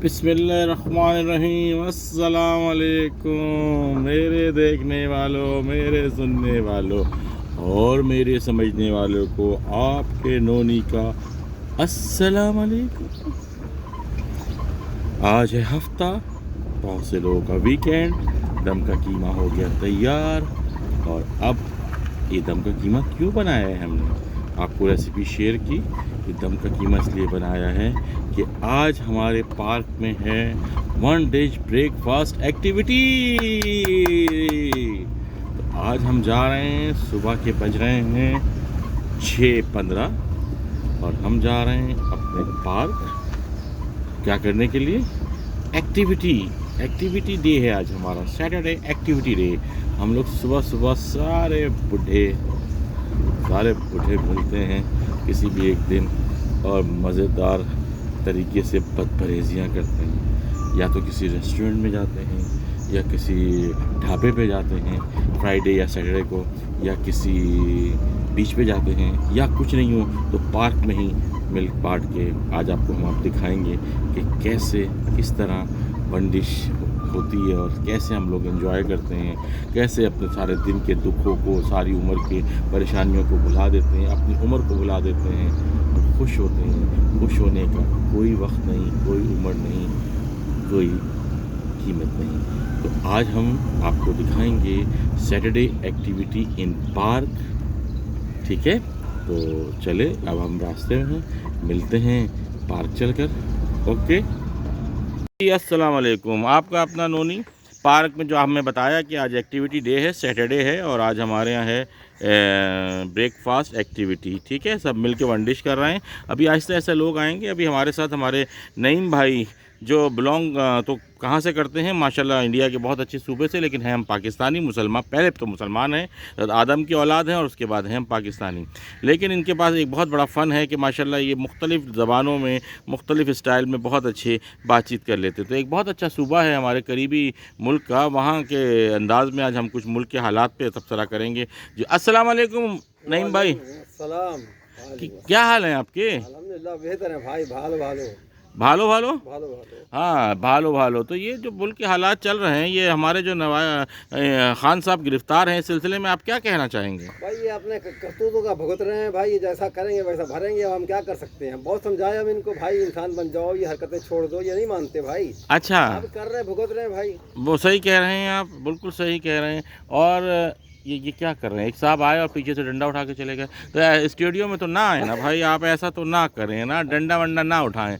बिस्मिल्लाहिर्रहमानिर्रहीम। अस्सलाम वालेकुम मेरे देखने वालों, मेरे सुनने वालों और मेरे समझने वालों को आपके नोनी का अस्सलाम वालेकुम। आज है हफ्ता, बहुत से लोगों का वीकेंड। दम का कीमा हो गया तैयार। और अब ये दम का कीमा क्यों बनाया है हमने, आपको रेसिपी शेयर की। ये दम का कीमा इसलिए बनाया है कि आज हमारे पार्क में है वन डेज ब्रेकफास्ट एक्टिविटी। तो आज हम जा रहे हैं, सुबह के बज रहे हैं 6:15 और हम जा रहे हैं अपने पार्क। क्या करने के लिए? एक्टिविटी डे है आज हमारा, सैटरडे एक्टिविटी डे। हम लोग सुबह सुबह सारे बूढ़े मिलते हैं किसी भी एक दिन और मज़ेदार तरीके से बदपरहेजियाँ करते हैं। या तो किसी रेस्टोरेंट में जाते हैं या किसी ढाबे पे जाते हैं फ्राइडे या सैटरडे को, या किसी बीच पे जाते हैं, या कुछ नहीं हो तो पार्क में ही मिल बांट के आज आपको हम दिखाएंगे कि कैसे किस तरह वन डिश होती है और कैसे हम लोग एंजॉय करते हैं, कैसे अपने सारे दिन के दुखों को, सारी उम्र की परेशानियों को भुला देते हैं, अपनी उम्र को भुला देते हैं और खुश होते हैं। खुश होने का कोई वक्त नहीं, कोई उम्र नहीं, कोई कीमत नहीं। तो आज हम आपको दिखाएंगे सैटरडे एक्टिविटी इन पार्क, ठीक है? तो चले, अब हम रास्ते में हैं, मिलते हैं पार्क चलकर। ओके, अस्सलाम वालेकुम। आपका अपना नोनी पार्क में जो हमें बताया कि आज एक्टिविटी डे है, सैटरडे है और आज हमारे यहाँ है ब्रेकफास्ट एक्टिविटी, ठीक है? सब मिल के वन डिश कर रहे हैं। अभी आहिस्ता ऐसे लोग आएंगे। अभी हमारे साथ हमारे नईम भाई जो बिलोंग तो कहाँ से करते हैं माशाल्लाह, इंडिया के बहुत अच्छे सूबे से, लेकिन हैं हम पाकिस्तानी मुसलमान। पहले तो मुसलमान हैं, आदम की औलाद हैं, और उसके बाद हैं हम पाकिस्तानी। लेकिन इनके पास एक बहुत बड़ा फ़न है कि माशाल्लाह ये मुख्तलिफ़ ज़बानों में, मुख्तलिफ़ स्टाइल में बहुत अच्छे बातचीत कर लेते। तो एक बहुत अच्छा सूबा है हमारे करीबी मुल्क का, वहाँ के अंदाज़ में आज हम कुछ मुल्क के हालात पे तबसरा करेंगे। जी अस्सलाम वालेकुम नईम भाई। सलाम। क्या हाल है आपके? अल्हम्दुलिल्लाह बेहतर है भाई। भालो भालो हाँ, भालो। तो ये जो मुल्क के हालात चल रहे हैं, ये हमारे जो खान साहब गिरफ़्तार हैं, इस सिलसिले में आप क्या कहना चाहेंगे? भाई ये अपने करतूतों का भुगत रहे हैं भाई। ये जैसा करेंगे वैसा भरेंगे। अब हम क्या कर सकते हैं? बहुत समझाए हम इनको, भाई इंसान बन जाओ, ये हरकतें छोड़ दो। ये नहीं मानते भाई। अच्छा, अब कर रहे हैं, भुगत रहे हैं भाई। वो सही कह रहे हैं आप, बिल्कुल सही कह रहे हैं। और ये क्या कर रहे हैं? एक साहब आए और पीछे से डंडा उठा के चले गए। तो स्टूडियो में तो ना आए ना भाई, आप ऐसा तो ना करें ना, डंडा वंडा ना उठाएं।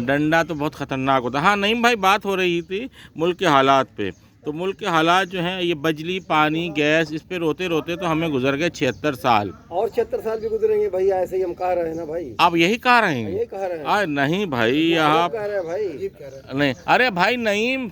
डंडा तो बहुत ख़तरनाक होता है। हाँ नहीं भाई, बात हो रही थी मुल्क के हालात पे। तो मुल्क के हालात जो हैं, ये बिजली, पानी, गैस, इस पे रोते रोते तो हमें गुजर गए 76 साल। और 76 साल भी गुजरेंगे भैया, ऐसे ही हम कह रहे हैं ना भाई। आप यही कह रहे हैं? यही कह रहे हैं। नहीं भाई, आप कह रहे हैं भाई। नहीं, अरे भाई नईम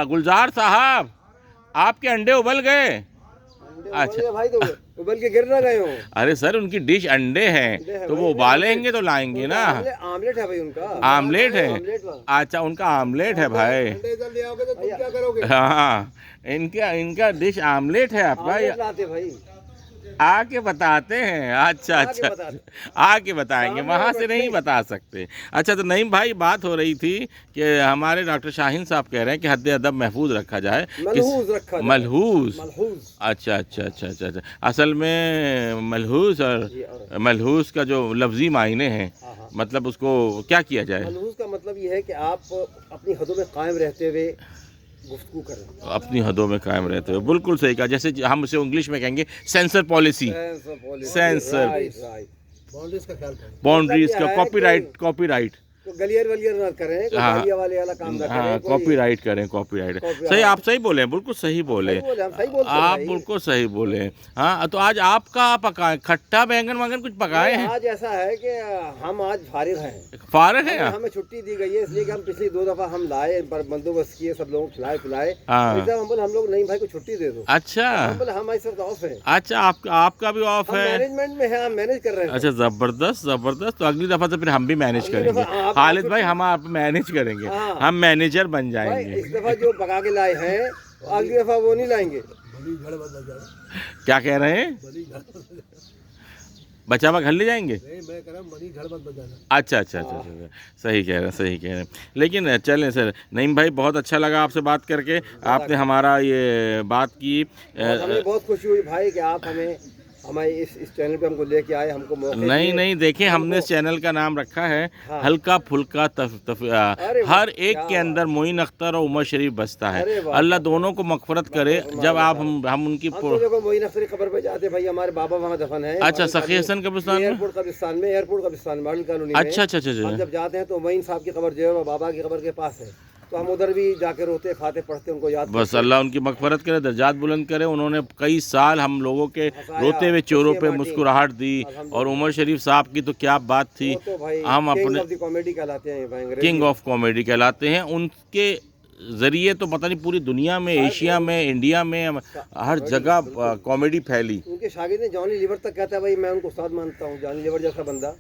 गुलजार साहब, आपके अंडे उबल गए। अच्छा भाई, तो उबल के गिर ना गए हो। अरे सर, उनकी डिश अंडे हैं तो वो उबालेंगे तो लाएंगे ना। आमलेट है भाई उनका। आमलेट है? अच्छा, उनका आमलेट है भाई। जल्दी आओगे तो तुम क्या करोगे? हाँ, इनका डिश आमलेट है आपका। लाते भाई, आके बताते हैं। अच्छा, आके बताएंगे, वहाँ से नहीं बता सकते। अच्छा, तो नहीं भाई, बात हो रही थी कि हमारे डॉक्टर शाहीन साहब कह रहे हैं कि हद अदब महफूज रखा जाए। मलहूज। अच्छा। असल में मलहूज और मलहूज का जो लफ्जी मायने हैं, मतलब उसको क्या किया जाए? मलहूज का मतलब ये है कि आप अपनी हदों में कायम रहते हुए गुफ्तगू करें। अपनी हदों में कायम रहते हुए, बिल्कुल सही कहा। जैसे हम उसे इंग्लिश में कहेंगे सेंसर पॉलिसी, सेंसर बाउंड्रीज का, कॉपीराइट तो गलियर वलियर ना करें, हाँ, वाले वाला काम ना हाँ, करें। कॉपीराइट करें। सही, आप सही बोले, बिल्कुल सही बोले। आप बिल्कुल सही बोले। हाँ, तो आज आप क्या पकाए? खट्टा बैंगन वगैरह कुछ पकाए हैं? आज ऐसा है कि हम आज फारिग हैं। हमें छुट्टी दी गई है, इसलिए कि हम पिछली 2 दफा हम लाए, बंदोबस्त किए, सब लोगों को खिलाए। हम लोग नहीं भाई को छुट्टी दे दो। अच्छा, हम इस वक्त ऑफ है। अच्छा, आपका भी ऑफ है? मैनेजमेंट में है, हम मैनेज कर रहे हैं। अच्छा, जबरदस्त। तो अगली दफा तो फिर हम भी मैनेज करेंगे। खालिद भाई, हम आप मैनेज करेंगे। हम मैनेजर बन जाएंगे। इस दफा जो पका के लाए हैं, अगली दफा वो नहीं लाएंगे। क्या कह रहे हैं? बचा हुआ घर ले जाएंगे? नहीं, मैं कह रहा हूँ मनी घर मत बजाना। अच्छा अच्छा अच्छा अच्छा, सही कह रहे हैं, सही कह रहे हैं। लेकिन चलें सर, नईम भाई बहुत अच्छा लगा आपसे बात करके, आपने हमारा ये बात की। हमें बहुत खुशी हुई भाई कि आप हमें इस चैनल पे हमको लेके आए, हमको मौके नहीं दिए। देखिए, हमने इस चैनल का नाम रखा है हाँ। हल्का फुल्का अरे हर वाह, एक क्या के अंदर मोइन अख्तर और उमर शरीफ बसता है। अरे वाह, अल्लाह दोनों को मगफरत करे। जब आप हम उनकी हम तो देखो मोइन अख्तर की कब्र पे जाते भाई, हमारे बाबा वहाँ दफन है। अच्छा, सखी हसन कब्रिस्तान में? एयरपोर्ट कब्रिस्तान में मॉडल कॉलोनी में। अच्छा अच्छा अच्छा हम अच्छा। जब जाते हैं तो मोइन साहब की कब्र जो है वो बाबा की कब्र के पास है, तो हम उधर भी जाके रोते खाते पढ़ते उनको याद बस अल्लाह उनकी मगफरत करे, दर्जात बुलंद करे। उन्होंने कई साल हम लोगों के रोते हुए चोरों पे मुस्कुराहट दी, और उमर शरीफ साहब की तो क्या बात थी। तो भाई हम अपने किंग ऑफ द कॉमेडी कहलाते हैं भाई, अंग्रेजी किंग ऑफ कॉमेडी कहलाते हैं। उनके ज़रिए तो पता नहीं पूरी दुनिया में, एशिया में, इंडिया में, हर जगह कॉमेडी फैली। उनके शागिर्द ने जॉनी लीवर तक कहता है भाई मैं उनको उस्ताद मानता हूँ, जॉनी लीवर जैसा बंदा।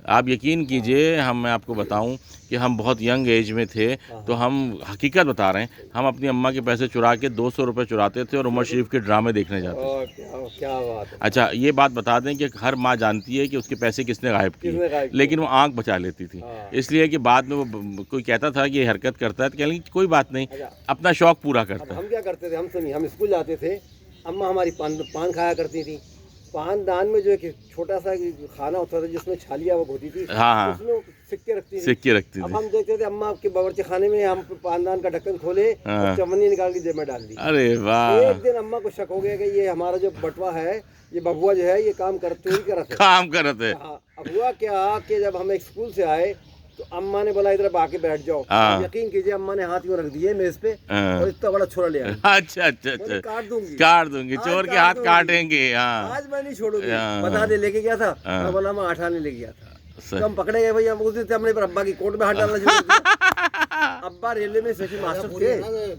आप यकीन कीजिए, मैं आपको बताऊं कि हम बहुत यंग एज में थे, तो हम हकीकत बता रहे हैं, हम अपनी अम्मा के पैसे चुरा के 200 रुपये चुराते थे और उमर शरीफ के ड्रामे देखने जाते थे। और क्या बात है। अच्छा, ये बात बता दें कि हर माँ जानती है कि उसके पैसे किसने गायब किए, लेकिन वो आंख बचा लेती थी, इसलिए कि बाद में वो कोई कहता था कि ये हरकत करता है, तो कहने कोई बात नहीं, अपना शौक पूरा करता है। हम क्या करते थे, हम स्कूल जाते थे, अम्मा हमारी पान खाया करती थी। पान दान में जो एक छोटा सा खाना होता था जिसमें छालियाँ वो होती थी, हाँ, उसमें सिक्के रखती थी। अब हम देखते थे अम्मा आपके बावर्ची खाने में, हम पानदान का ढक्कन खोले और चमनी निकाल के जेब में डाल दी। अरे वाह। एक दिन अम्मा को शक हो गया कि ये हमारा जो बटवा है, ये बबुआ जो है ये काम चोरी कर रहे थे। अब हुआ क्या कि जब हम एक स्कूल से आए तो अम्मा ने बोला इधर आके बैठ जाओ। यकीन कीजिए अम्मा ने हाथ यूं रख दिए मेज पे और इतना बड़ा छोरा ले आए। अच्छा अच्छा अच्छा, काट दूंगी चोर के हाथ काटेंगे। आज मैं नहीं छोड़ूंगी। बता दे लेके गया था, मैं बोला मैं 8 आने ले गया था, तो हम पकड़े गए भैया। उस दिन से हमने अब्बा की कोट में हाथ डालना शुरू किया। अब्बा रेलवे में सेशन मास्टर थे,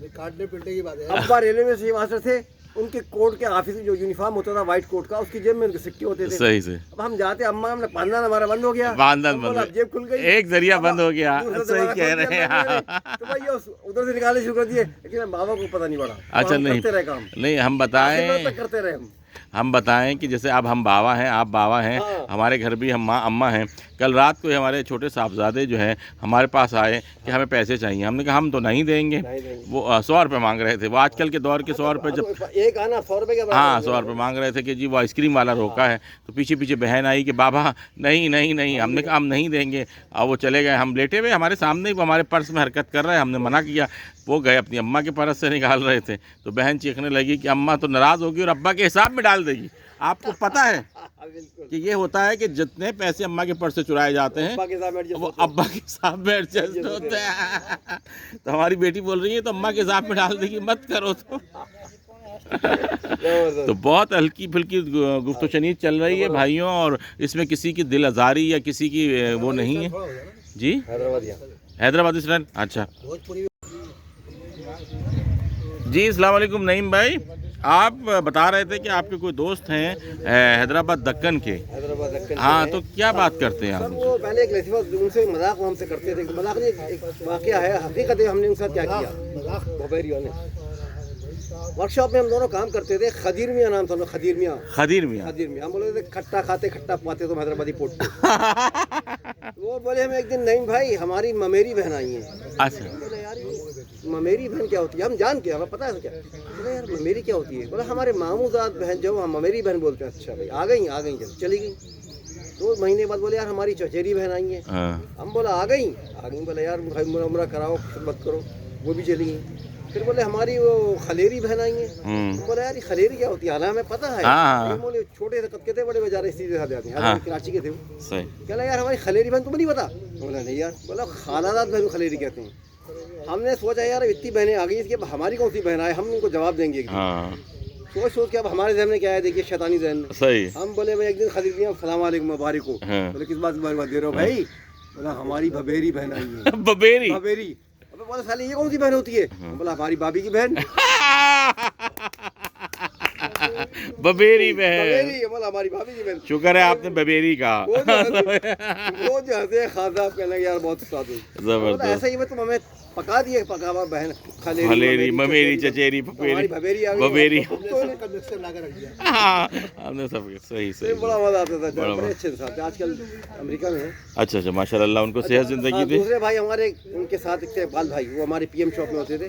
काटने पीटने की बात है। अब्बा रेलवे में सेशन मास्टर थे, उनके कोट के ऑफिस जो यूनिफॉर्म होता था व्हाइट कोट का, उसकी जेब में उनके सिक्के होते थे। सही से। अब हम जाते, अम्मा हमने पानदान हमारा बंद हो गया, जेब खुल गई, एक जरिया बंद हो गया। सही कह रहे हैं। तो भाई उधर से निकालने शुरू कर दिए, लेकिन बाबा को पता नहीं पड़ा। अच्छा, नहीं करते रहे काम, नहीं हम बताएं, करते रहे हम बताएं कि जैसे अब हम बाबा हैं, आप बाबा हैं, हमारे घर भी हम अम्मा हैं। कल रात को हमारे छोटे साहबजादे जो हैं हमारे पास आए कि हमें पैसे चाहिए। हमने कहा हम तो नहीं देंगे। वो 100 रुपये मांग रहे थे। वो आजकल के दौर के 100 रुपये, जब एक आना 100 रुपये का, हाँ 100 रुपये मांग रहे थे कि जी वो आइसक्रीम वाला रोका है। तो पीछे पीछे बहन आई कि बाबा नहीं नहीं नहीं, हमने कहा हम नहीं देंगे। और वो चले गए, हम लेटे हुए हमारे सामने ही वो हमारे पर्स में हरकत कर रहे हैं। हमने मना किया, वो गए अपनी अम्मा के पर्स से निकाल रहे थे। तो बहन चीखने लगी कि अम्मा तो नाराज़ होगी और अब्बा के हिसाब में डाल देगी। आपको पता है कि ये होता है कि जितने पैसे अम्मा के पर्स से चुराए जाते हैं वो अब्बा के हिसाब में एडजस्ट होते हैं। तो हमारी बेटी बोल रही है तो अम्मा के हिसाब में डाल देगी, मत करो। तो बहुत हल्की फुल्की गुफ्तगू चल रही है भाइयों, और इसमें किसी की दिल आज़ारी या किसी की वो नहीं है जी। हैदराबादी स्टैंड। अच्छा जी, अस्सलाम वालेकुम नईम भाई, आप बता रहे थे कि आपके कोई दोस्त हैं हैदराबाद दक्कन के। हाँ, तो क्या बात करते हैं आप? वो पहले एक लतीफ़ा उनसे मजाक हमसे करते थे, मजाक नहीं, एक वाक़या है, हकीकत है। हमने उनके साथ क्या किया, भोपेरियों ने वर्कशॉप में हम दोनों काम करते थे। खदीर मियाँ नाम था, खदीर मियाँ। हम बोले थे खट्टा खाते खट्टा पाते तुम हैदराबादी पोट पे। वो बोले हम एक दिन नहीं भाई हमारी ममेरी बहन आई है। अच्छा, बोले यार ममेरी बहन क्या होती है, हम जान के हमें पता है क्या। बोले यार ममेरी क्या होती है, बोला हमारे मामूजाद बहन जो हम ममेरी बहन बोलते हैं। अच्छा भाई आ गई जब चली गई। 2 महीने बाद बोले यार हमारी चचेरी बहन आई है। हम बोला आ गई। बोले यार उम्रा कराओ, खिदमत करो, वो भी चली गई। फिर बोले हमारी वो खलेरी बहन आई है। हम बोले यार खलेरी क्या होती है, हालांकि हमें पता है। बोले छोटे थे कितने बड़े बेचारे सीधे साधे आते हैं, कराची के थे। कहला यार हमारी खलेरी बहन तुम्हें नहीं पता। बोला नहीं यार। बोला खालादाद बहन खलेरी कहते हैं। हमने सोचा यार इतनी बहनें आ गई, इसके हमारी कौन सी बहन आए, हम उनको जवाब देंगे। सोच के अब हमारे जहन में क्या है, देखिए शैतानी जहन में। सही। हम बोले भाई एक दिन खरीद लिया, सलाम वालेकुम मुबारक हो। बोले किस बात मुबारक दे रहे हो भाई। बोला हमारी भबेरी बहन आई है। भबेरी। अबे बोला साले ये कौन सी बहन होती है। बोला हमारी भाभी की बहन। बबेरी बहन, बबेरी है, बोला हमारी भाभी की बहन। शुक्र है आपने बबेरी कहा। वो जो हंसे खासा कहने लगे यार बहुत स्वाद हुई। जबरदस्त। ऐसा ही तुम हमें पका दिए, पका हुआ बहन खलेरी, ममेरी, चचेरी, हमारी पपेरी, भवेरी आ गई, बबेरी। तो इन्हें कनेक्शन ला के रख दिया। हाँ, हमने सब सही तो सही। बड़ा मजा आता था, बड़ा बड़े अच्छे इंसान थे। आजकल अमेरिका में है। अच्छा अच्छा, माशाल्लाह, उनको सेहत जिंदगी हाँ, दे। दूसरे भाई हमारे उनके साथ एक थे इकबाल भाई, वो हमारे पीएम शॉप में होते थे।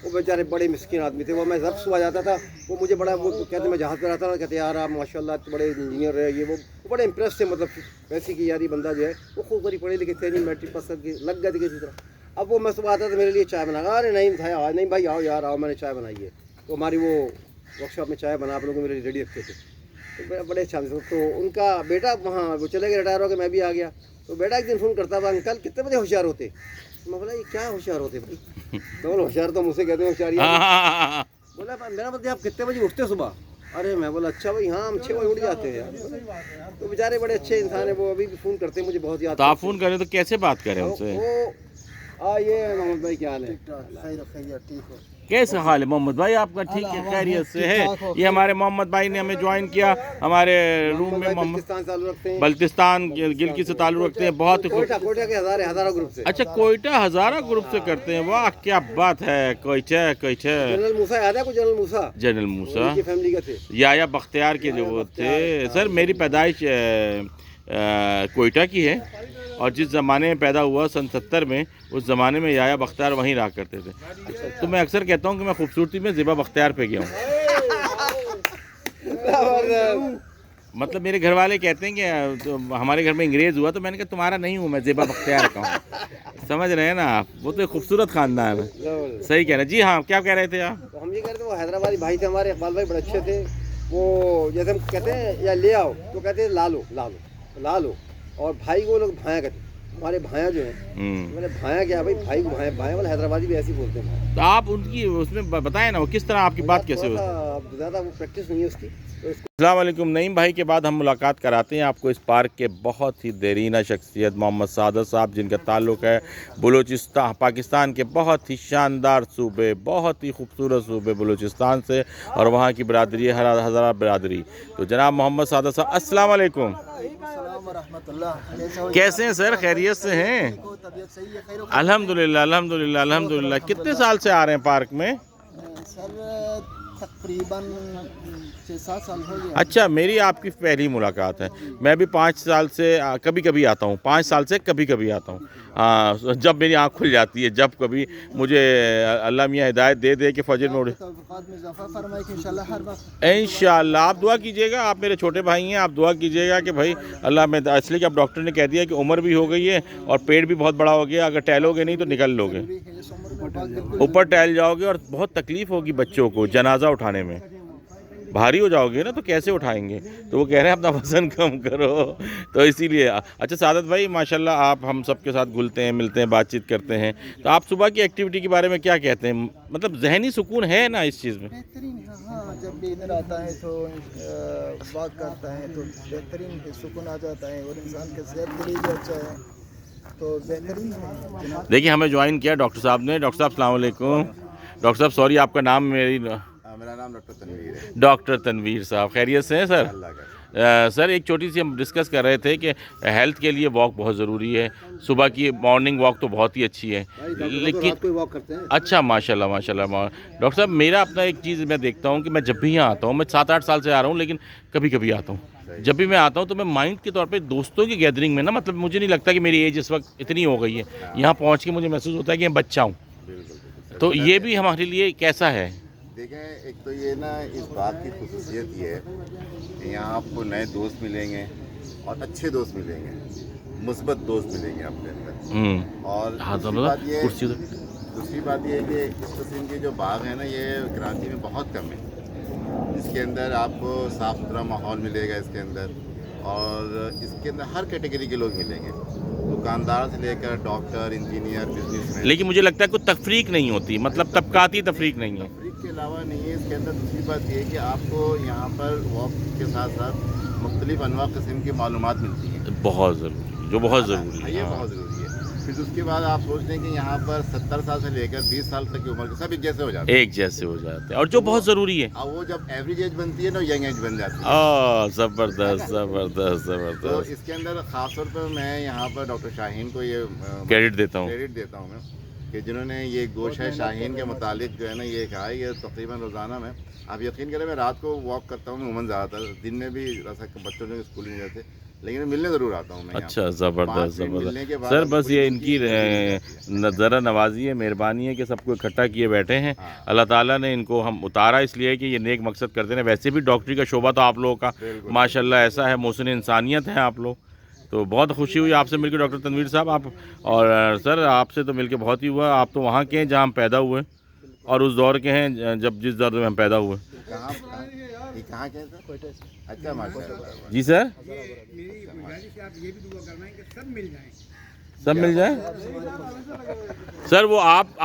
वो बेचारे बड़े मिस्किन आदमी थे। वो मैं जब सुबह जाता था, वो मुझे बड़ा वो कहते मैं जहाज़ पे रहता था, कहते यार आप माशाल्लाह तो बड़े इंजीनियर है ये वो बड़े इंप्रेस थे। मतलब वैसे कि यार ये बंदा जो है वो खूब बड़ी पढ़े लिखे थे नहीं, मैट्रिक पास करके लग गए थे किसी तरह। अब वो मैं सुबह आता था मेरे लिए चाय बना, अरे नहीं भाई आओ, नहीं भाई आओ यार आओ, मैंने चाय बनाई है। तो हमारी वो वर्कशॉप में चाय बना आप लोगों को मेरे लिए रेडी रखते थे। तो बड़े अच्छा। तो उनका बेटा वहाँ वो चले गए, रिटायर हो गए, मैं भी आ गया। तो बेटा एक दिन फ़ोन करता था, अंकल कितने बजे होशियार होते? मैं बोला ये क्या होशियार होते भाई? तो बोला होशियार तो मुझसे कहते हैं होशियार। बोला मेरा मतलब आप कितने बजे उठते सुबह? अरे मैं बोला अच्छा भाई हाँ हम 6 बजे उठ जाते हैं यार। तो बेचारे बड़े अच्छे इंसान है, वो अभी भी फ़ोन करते हैं, मुझे बहुत याद। तो आप फ़ोन करें तो कैसे बात करें उनसे? ये मोहम्मद भाई क्या हाल है? कैसे हाल है मोहम्मद भाई आपका? ठीक है, खैरियत से है। ये हमारे मोहम्मद भाई ने हमें ज्वाइन किया हमारे रूम में। मोहम्मद बल्तिस्तान गिलकी से ताल्लुक़ रखते हैं। बहुत ही कोयटा के हज़ारा ग्रुप से। अच्छा, कोयटा हज़ारा ग्रुप से करते हैं, वाह क्या बात है। कोयटा जनरल मूसा याद है आपको? जनरल मूसा की फैमिली का थे, याया बख्तियार के जो वो थे। सर मेरी पैदाइश कोयटा की है और जिस ज़माने में पैदा हुआ सन 70 में, उस ज़माने में याया बख्तियार वहीं रहा करते थे। तो मैं अक्सर कहता हूँ कि मैं खूबसूरती में ज़ेबा बख्तियार पे गया हूँ। मतलब मेरे घर वाले कहते हैं कि तो हमारे घर में अंग्रेज़ हुआ, तो मैंने कहा तुम्हारा नहीं हूँ मैं, ज़ेबा बख्तियार का हूँ। समझ रहे हैं ना आप? वो तो खूबसूरत ख़ानदान है। सही कह रहे हैं जी। हाँ, क्या कह रहे थे आप? तो हम ये कह रहे थे, वो हैदराबादी भाई थे हमारे, इकबाल भाई बड़े अच्छे थे। वो जैसे हम कहते हैं या ले आओ तो कहते हैं ला लो। और भाई को लोग भाया कहते, हमारे भाया जो है, मैंने भाया क्या भाई, भाई को भाया वाला हैदराबादी भी ऐसे ही बोलते हैं। तो आप उनकी उसमें बताएं ना, वो किस तरह आपकी बात कैसे हुई? ज़्यादा वो प्रैक्टिस नहीं है उसकी। अस्सलाम वालेकुम। नईम भाई के बाद हम मुलाकात कराते हैं आपको इस पार्क के बहुत ही देरीना शख्सियत मोहम्मद सादत साहब, जिनका ताल्लुक़ है बलूचिस्तान, पाकिस्तान के बहुत ही शानदार सूबे, बहुत ही खूबसूरत सूबे बलूचिस्तान से, और वहाँ की बरादरी है हज़ारा बरादरी। तो जनाब मोहम्मद सादत साहब, अस्सलाम वालेकुम। कैसे हैं सर? खैरियत से हैं? अल्हम्दुलिल्लाह अल्हम्दुलिल्लाह अल्हम्दुलिल्लाह। कितने साल से आ रहे हैं पार्क में? सर तकरीबन 6-7 साल हो गया। अच्छा, मेरी आपकी पहली मुलाकात है। मैं भी 5 साल से कभी कभी आता हूँ, 5 साल से कभी कभी आता हूँ। हाँ, जब मेरी आँख खुल जाती है, जब कभी मुझे अल्लाह मियाँ हिदायत दे के फजर में उड़े। इंशाअल्लाह आप दुआ कीजिएगा, आप मेरे छोटे भाई हैं, आप दुआ कीजिएगा कि भाई अल्लाह में, इसलिए कि अब डॉक्टर ने कह दिया कि उम्र भी हो गई है और पेट भी बहुत बड़ा हो गया, अगर टहलोगे नहीं तो निकल लोगे, ऊपर टहल जाओगे और बहुत तकलीफ़ होगी बच्चों को जनाजा उठाने में, भारी हो जाओगे ना तो कैसे उठाएंगे। तो वो कह रहे हैं अपना वज़न कम करो, तो इसीलिए। अच्छा सादत भाई, माशाल्लाह आप हम सब के साथ घुलते हैं, मिलते हैं, बातचीत करते हैं। तो आप सुबह की एक्टिविटी के बारे में क्या कहते हैं? मतलब जहनी सुकून है ना इस चीज़ में? बेहतरीन है। हाँ, जब भी इधर आता है तो वॉक करता है तो बेहतरीन सुकून आ जाता है और इंसान की सेहत के लिए भी अच्छा है, तो बेहतरीन है। देखिए हमें ज्वाइन किया डॉक्टर साहब ने। डॉक्टर साहब अस्सलाम वालेकुम। डॉक्टर साहब सॉरी, आपका नाम मेरा नाम डॉक्टर तनवीर है। डॉक्टर तनवीर साहब, खैरियत से हैं सर? सर एक छोटी सी हम डिस्कस कर रहे थे कि हेल्थ के लिए वॉक बहुत ज़रूरी है। सुबह की मॉर्निंग वॉक तो बहुत ही अच्छी है, लेकिन वॉक करते हैं। अच्छा माशाल्लाह माशाल्लाह। डॉक्टर साहब मेरा अपना एक चीज़ मैं देखता हूँ कि मैं जब भी यहाँ आता हूँ, मैं 7-8 साल से आ रहा हूँ, लेकिन कभी कभी आता हूँ। जब भी मैं आता हूँ तो मैं माइंड के तौर पे दोस्तों की गैदरिंग में ना, मतलब मुझे नहीं लगता कि मेरी एज इस वक्त इतनी हो गई है। यहाँ पहुँच के मुझे महसूस होता है कि मैं बच्चा हूँ। तो ये भी हमारे लिए कैसा है? देखें, एक तो ये ना इस बात की खुसूसियत ये है कि यहाँ आपको नए दोस्त मिलेंगे और अच्छे दोस्त मिलेंगे, मुस्बत दोस्त मिलेंगे आपके अंदर। और दूसरी बात ये है कि इस किस्म के जो बाग हैं ना, ये कराची में बहुत कम है। इसके अंदर आपको साफ़ सुथरा माहौल मिलेगा इसके अंदर, और इसके अंदर हर कैटेगरी के लोग मिलेंगे, दुकानदार से लेकर डॉक्टर, इंजीनियर, बिजनेसमैन। लेकिन मुझे लगता है कोई तफरीक नहीं होती, मतलब तबकाती तफरीक नहीं है। तफरीक के अलावा नहीं है इसके अंदर। दूसरी बात ये है कि आपको यहाँ पर वॉक के साथ साथ मुख्तलिफ अनवा किस्म की मालूमात मिलती हैं, बहुत ज़रूरी, जो बहुत ज़रूरी है। ये बहुत ज़रूरी है। फिर उसके बाद आप सोच लें कि यहाँ पर 70 साल से लेकर 20 साल तक की उम्र के सब एक जैसे हो जाते हैं। एक जैसे हो जाते हैं, और जो बहुत ज़रूरी है। अब वो जब एवरेज एज बनती है ना, यंग एज बन जाती है। ज़बरदस्त ज़बरदस्त तो ज़बरदस्त। इसके अंदर ख़ास तौर पर मैं यहाँ पर डॉक्टर शाहीन को ये क्रेडिट देता हूँ। क्रेडिट देता हूँ मैं कि जिन्होंने ये गोशा शाहीन के मुतालिक जो है ना ये कहा है। ये तकरीबन रोज़ाना में आप यकीन करें मैं रात को वॉक करता हूँ, मैं उमन ज़्यादातर दिन में भी ऐसा बच्चों जो स्कूल नहीं जाते, लेकिन मिलने ज़रूर आता हूँ मैं यहाँ अच्छा, पर। ज़बरदस्त 5 मिनट मिलने के ज़बरदस्त बाद सर, अब बस कोई ये भी इनकी चीज़ ज़रा नवाजी है, मेहरबानी है कि सबको इकट्ठा किए बैठे हैं। हाँ। अल्लाह ताला ने इनको हम उतारा इसलिए कि ये नेक मकसद करते हैं। वैसे भी डॉक्टरी का शोबा तो आप लोगों का बिल्कुल। माशाल्लाह ऐसा है, मोहसिन इंसानियत है आप लोग। तो बहुत खुशी हुई आपसे मिलकर डॉक्टर तनवीर साहब। आप और सर आपसे तो मिलकर बहुत ही हुआ। आप तो वहाँ के हैं जहाँ हम पैदा हुए, और उस दौर के हैं जब जिस दौर में हम पैदा हुए। कहाँ के हैं सर? अच्छा, माशाल्लाह। जी सर, सब मिल जाए सर। वो आप